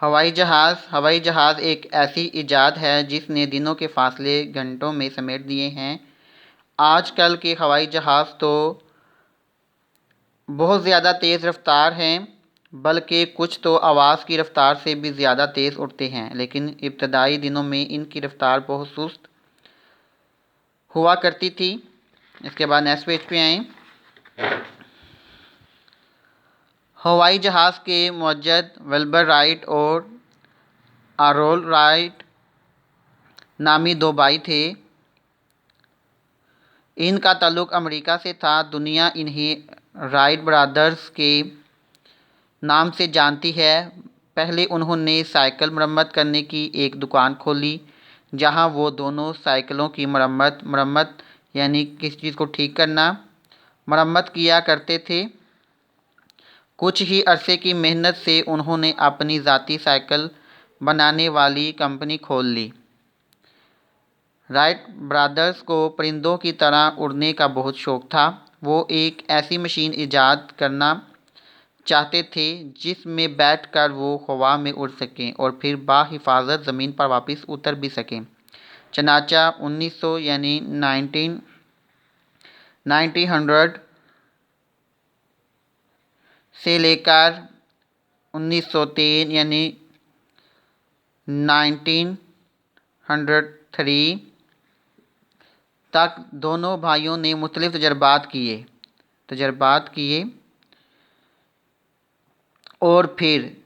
हवाई जहाज़ एक ऐसी इजाद है जिसने दिनों के फासले घंटों में समेट दिए हैं। आजकल के हवाई जहाज़ तो बहुत ज़्यादा तेज़ रफ्तार हैं, बल्कि कुछ तो आवाज़ की रफ्तार से भी ज़्यादा तेज़ उड़ते हैं, लेकिन इब्तदाई दिनों में इनकी रफ्तार बहुत सुस्त हुआ करती थी। इसके बाद नेक्स्ट पेज पे आएँ। हवाई जहाज़ के मुअज्जद विल्बर राइट और आरोल राइट नामी दो भाई थे। इनका ताल्लुक़ अमेरिका से था। दुनिया इन्हें राइट ब्रदर्स के नाम से जानती है। पहले उन्होंने साइकिल मरम्मत करने की एक दुकान खोली, जहां वो दोनों साइकिलों की मरम्मत यानी किसी चीज़ को ठीक करना, मरम्मत किया करते थे। कुछ ही अरसे की मेहनत से उन्होंने अपनी ज़ाती साइकिल बनाने वाली कंपनी खोल ली। राइट ब्रदर्स को परिंदों की तरह उड़ने का बहुत शौक़ था। वो एक ऐसी मशीन ईजाद करना चाहते थे जिसमें बैठकर वो हवा में उड़ सकें और फिर बाहिफाजत ज़मीन पर वापस उतर भी सकें। चनाचा 1900 यानी 1900 से लेकर 1903 यानी 1903 तक दोनों भाइयों ने मुख्तलिफ तजर्बात किए और फिर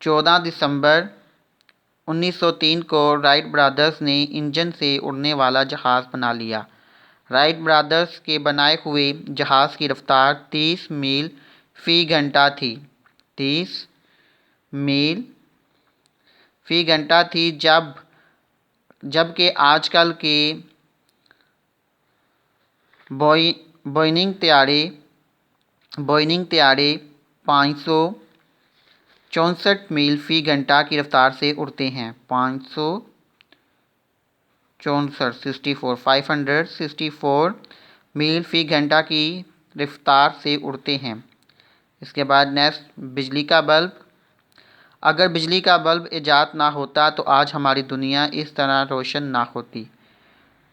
14 दिसंबर 1903 को राइट ब्रदर्स ने इंजन से उड़ने वाला जहाज़ बना लिया। राइट ब्रदर्स के बनाए हुए जहाज़ की रफ्तार 30 मील फ़ी घंटा थी। 30 मील फ़ी घंटा थी, जबकि आजकल के बोइंग तैयारे 564 मील फ़ी घंटा की रफ्तार से उड़ते हैं। 564 मील फ़ी घंटा की रफ्तार से उड़ते हैं। इसके बाद नेक्स्ट, बिजली का बल्ब। अगर बिजली का बल्ब ईजाद ना होता तो आज हमारी दुनिया इस तरह रोशन ना होती।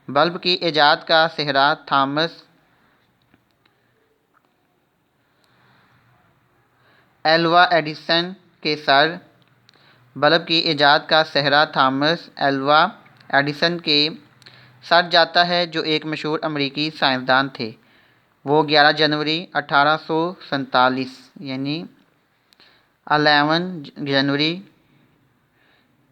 बल्ब की ईजाद का सेहरा थॉमस एल्वा एडिसन के सर बल्ब की ईजाद का सेहरा थॉमस एल्वा एडिसन के सर जाता है, जो एक मशहूर अमेरिकी साइंसदान थे। वो 11 जनवरी 1847 यानी 11 जनवरी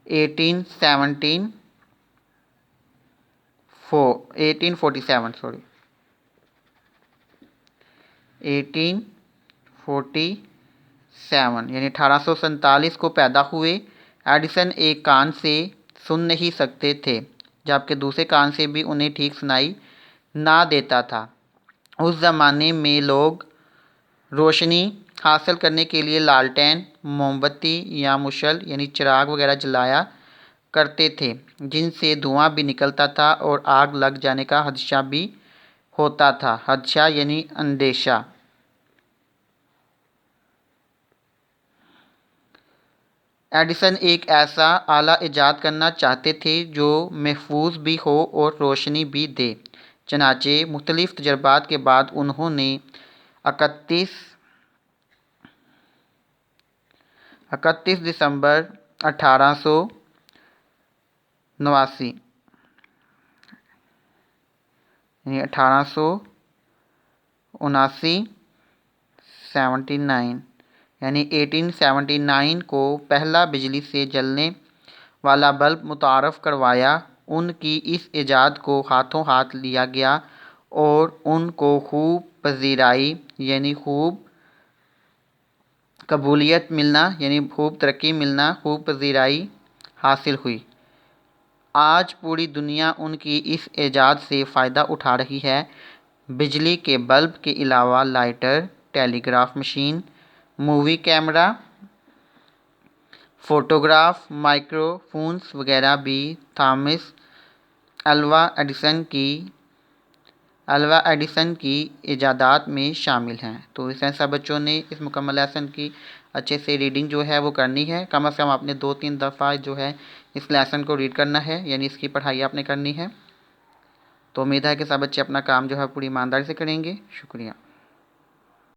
1847 यानी 1847 को पैदा हुए। एडिसन एक कान से सुन नहीं सकते थे, जबकि दूसरे कान से भी उन्हें ठीक सुनाई ना देता था। उस ज़माने में लोग रोशनी हासिल करने के लिए लालटेन, मोमबत्ती या मुशल यानी चिराग वगैरह जलाया करते थे, जिनसे धुआं भी निकलता था और आग लग जाने का खदशा भी होता था। खदशा यानी अंदेशा। एडिसन एक ऐसा आला ईजाद करना चाहते थे जो महफूज भी हो और रोशनी भी दे। चनाचे मुख्तलिफ तजर्बात के बाद उन्होंने 31 दिसंबर 1879 यानी 1879 को पहला बिजली से जलने वाला बल्ब मुतारफ़ करवाया। उनकी इस इजाद को हाथों हाथ लिया गया और उनको खूब पजीराई यानी खूब कबूलियत मिलना यानी खूब तरक्की मिलना, खूब पजीराई हासिल हुई। आज पूरी दुनिया उनकी इस इजाद से फ़ायदा उठा रही है। बिजली के बल्ब के अलावा lighter, telegraph machine, movie camera, photograph, microphones वगैरह भी थॉमस एल्वा एडिसन की अल्वा एडिसन की इजादात में शामिल हैं। तो इस तरह सब बच्चों ने इस मुकम्मल लेसन की अच्छे से रीडिंग जो है वो करनी है। कम से कम आपने 2-3 दफ़ा जो है इस लेसन को रीड करना है, यानी इसकी पढ़ाई आपने करनी है। तो उम्मीद है कि सब बच्चे अपना काम जो है पूरी ईमानदारी से करेंगे। शुक्रिया।